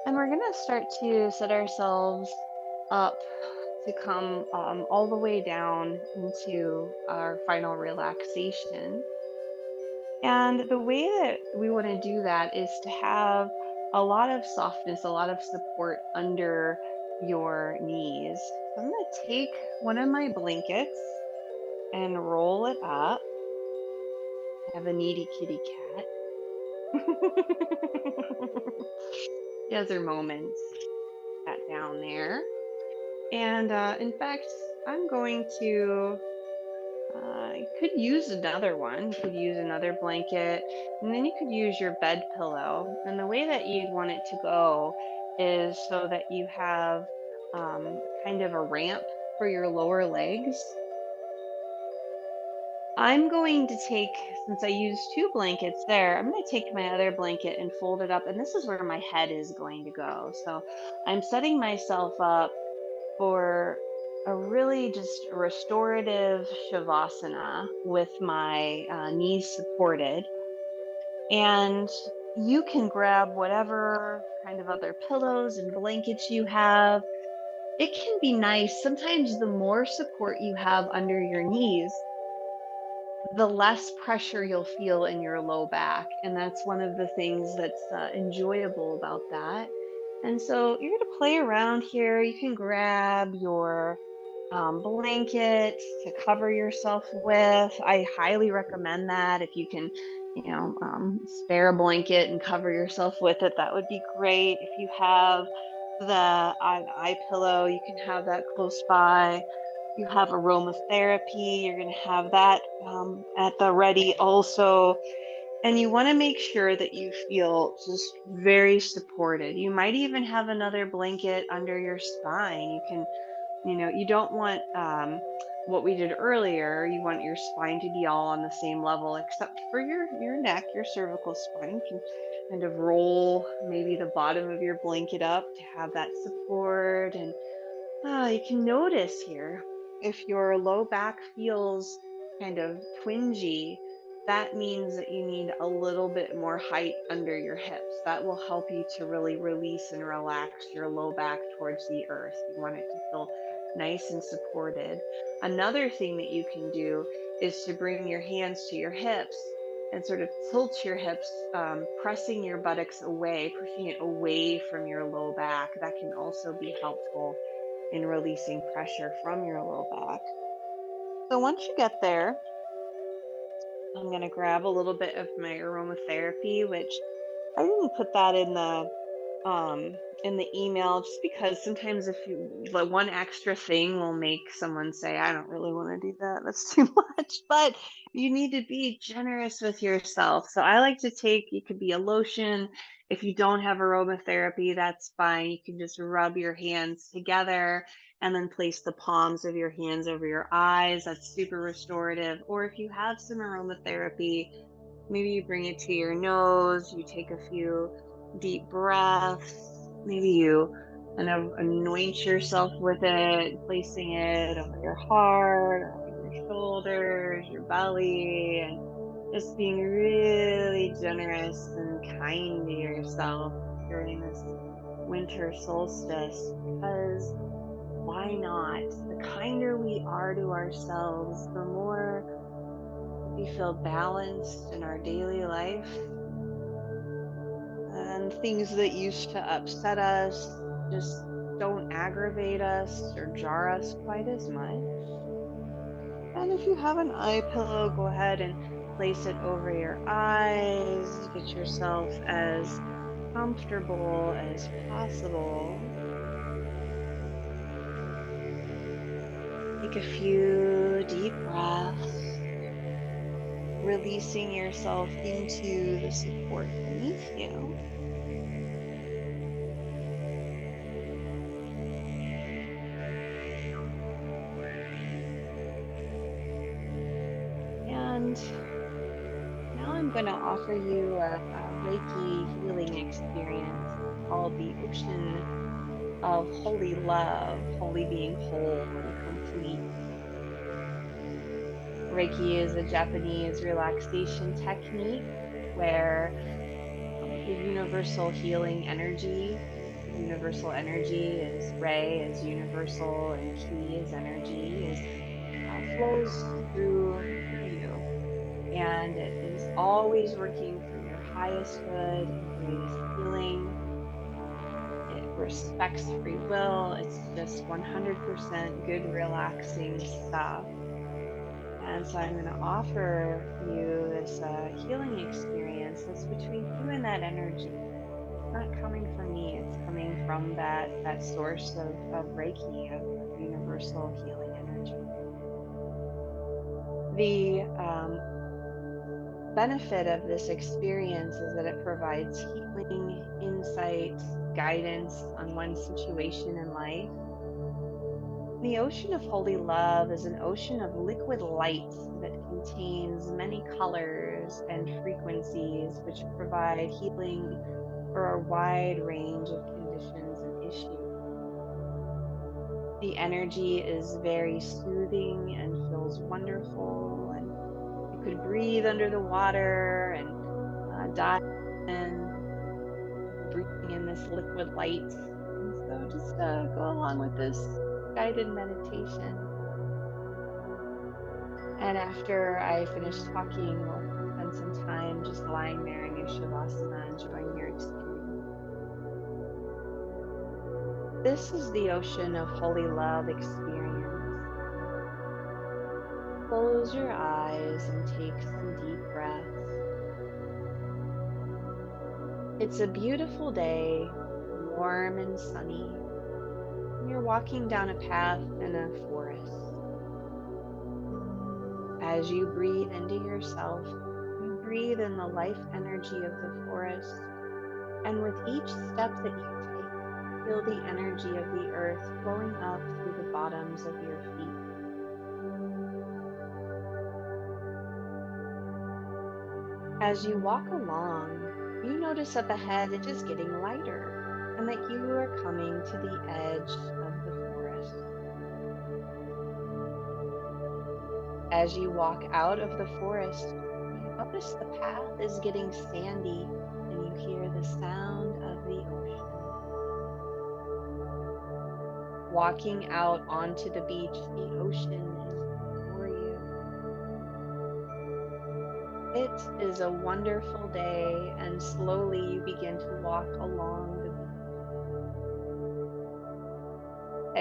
And we're going to start to set ourselves up to come all the way down into our final relaxation. And the way that we want to do that is to have a lot of softness, a lot of support under your knees. So I'm going to take one of my blankets and roll it up. I have a needy kitty cat. She has her moments. Cat down there. And in fact, I'm going to you could use another one. You could use another blanket, and then you could use your bed pillow. And the way that you'd want it to go is so that you have kind of a ramp for your lower legs. I'm going to take, since I used two blankets there, I'm going to take my other blanket and fold it up, and this is where my head is going to go. So I'm setting myself up for a really just restorative shavasana with my knees supported. And you can grab whatever kind of other pillows and blankets you have. It can be nice. Sometimes the more support you have under your knees, the less pressure you'll feel in your low back. And that's one of the things that's enjoyable about that. And so you're going to play around here. You can grab your blanket to cover yourself with. I highly recommend that. If you can, spare a blanket and cover yourself with it, that would be great. If you have the eye pillow, you can have that close by. You have aromatherapy, you're going to have that at the ready also. And you want to make sure that you feel just very supported. You might even have another blanket under your spine. You can, you don't want what we did earlier. You want your spine to be all on the same level, except for your neck, your cervical spine. You can kind of roll maybe the bottom of your blanket up to have that support. And you can notice here if your low back feels kind of twingy, that means that you need a little bit more height under your hips. That will help you to really release and relax your low back towards the earth. You want it to feel nice and supported. Another thing that you can do is to bring your hands to your hips and sort of tilt your hips, pressing your buttocks away, pushing it away from your low back. That can also be helpful in releasing pressure from your low back. So once you get there, I'm going to grab a little bit of my aromatherapy, which I didn't put that in the in the email, just because sometimes if you like one extra thing will make someone say, I don't really want to do that. That's too much. But you need to be generous with yourself. So I like to take, it could be a lotion. If you don't have aromatherapy, that's fine. You can just rub your hands together and then place the palms of your hands over your eyes. That's super restorative. Or if you have some aromatherapy, maybe you bring it to your nose, you take a few deep breaths, maybe you kind of anoint yourself with it, placing it over your heart, or over your shoulders, your belly, and just being really generous and kind to yourself during this winter solstice, because why not? The kinder we are to ourselves, the more we feel balanced in our daily life, and things that used to upset us just don't aggravate us or jar us quite as much. And if you have an eye pillow, go ahead and place it over your eyes. Get yourself as comfortable as possible. Take a few deep breaths, releasing yourself into the support beneath you. And now I'm going to offer you a Reiki healing experience. It's called the Ocean of Holy Love, holy being whole and complete. Reiki is a Japanese relaxation technique where the universal energy is Rei, is universal, and Ki is energy, is flows through you. And it is always working for your highest good and greatest healing. It respects free will. It's just 100% good, relaxing stuff. And so I'm going to offer you this healing experience that's between you and that energy. It's not coming from me. It's coming from that source of Reiki, of universal healing energy. The benefit of this experience is that it provides healing, insight, guidance on one situation in life. The ocean of holy love is an ocean of liquid light that contains many colors and frequencies, which provide healing for a wide range of conditions and issues. The energy is very soothing and feels wonderful, and you could breathe under the water and dive in, breathing in this liquid light. And so just go along with this guided meditation. And after I finish talking, we'll spend some time just lying there in your Shavasana, enjoying your experience. This is the ocean of holy love experience. Close your eyes and take some deep breaths. It's a beautiful day, warm and sunny. You're walking down a path in a forest. As you breathe into yourself, you breathe in the life energy of the forest. And with each step that you take, feel the energy of the earth flowing up through the bottoms of your feet. As you walk along, you notice up ahead it is getting lighter and that you are coming to the edge of the forest. As you walk out of the forest, you notice the path is getting sandy and you hear the sound of the ocean. Walking out onto the beach, the ocean is before you. It is a wonderful day, and slowly you begin to walk along the beach.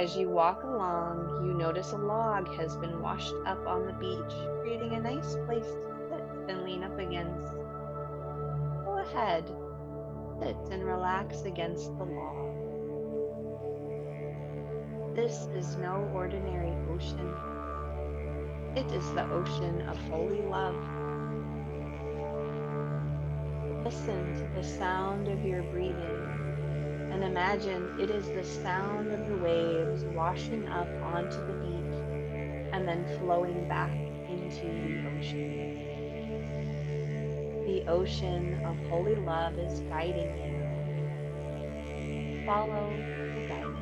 As you walk along, you notice a log has been washed up on the beach, creating a nice place to sit and lean up against. Go ahead, Sit and relax against the log. This is no ordinary ocean. It is the ocean of holy love. Listen to the sound of your breathing and imagine it is the sound of the waves washing up onto the beach and then flowing back into the ocean. The ocean of holy love is guiding you. Follow the guidance.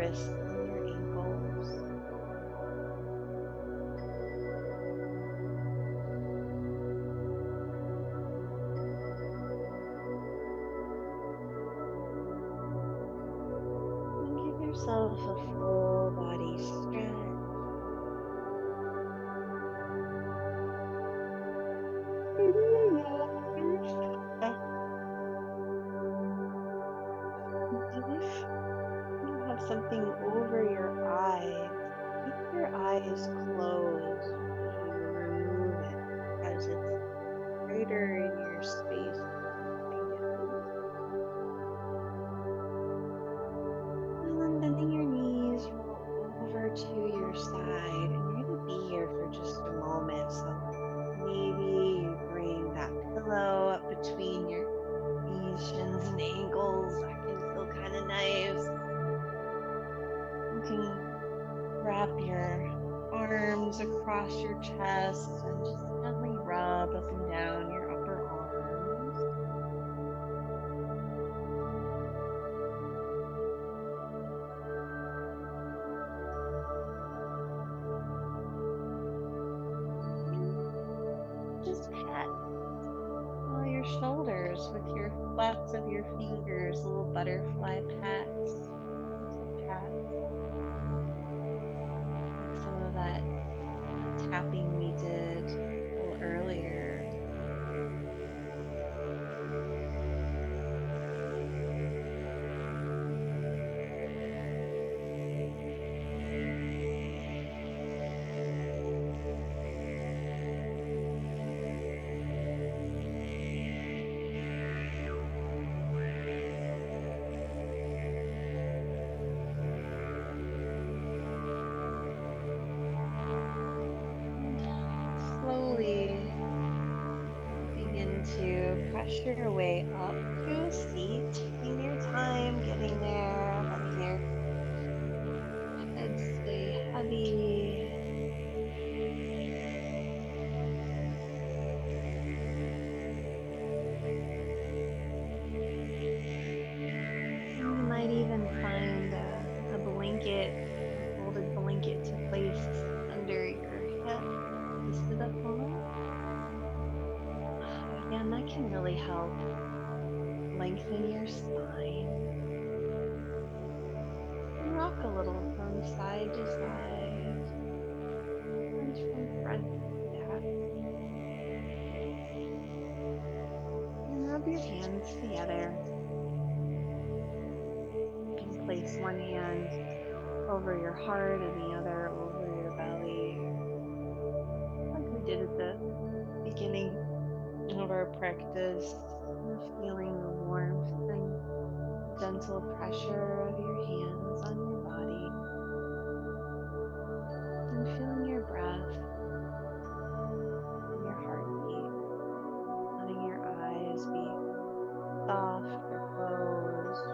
wrists and your ankles. And give yourself a full body stretch. And if you have something over your eyes, keep your eyes closed as you remove it, as it's greater in your space behind it. And then bending your knees, roll over to your side, and you're going to be here for just a moment. So maybe you bring that pillow up between your knees, shins, and ankles. That can feel kind of nice. You can wrap your arms across your chest and just gently rub up and down your upper arms. Just pat your shoulders with your flaps of your fingers, little butterfly pats, gentle pats, like some of that tapping we did a little earlier. And slowly begin to press your way up to a seat, taking your time getting there, letting your head stay heavy. You might even find a blanket, a folded blanket to place under your hip to sit up on. Again, that can really help lengthen your spine and rock a little from side to side and from front to back. And rub your hands together. You can place one hand over your heart and the other over your belly, like we did at the beginning of our practice. Feeling the warmth and gentle pressure of your hands on your body, and feeling your breath and your heartbeat, letting your eyes be soft or closed.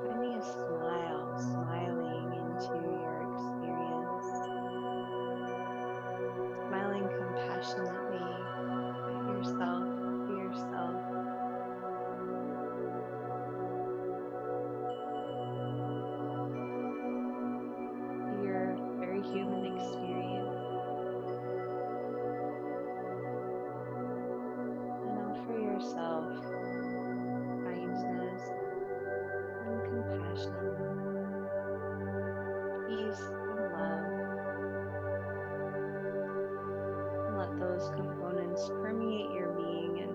Finding a smile, smiling into your experience, smiling compassionately at yourself, to yourself. To your very human experience, and offer yourself kindness and compassion, peace and love. And let those components permeate your being and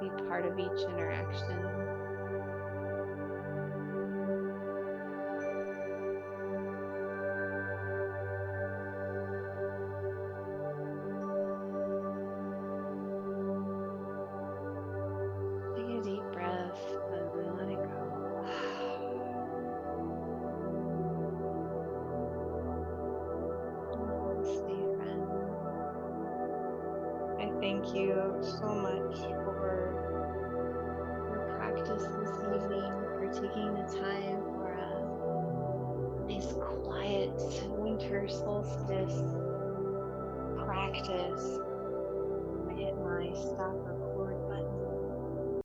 be part of each interaction. Take a deep breath and then let it go. Namaste, friend. I thank you so much for your practice this evening, for taking the time for this quiet winter solstice practice. I hit my stop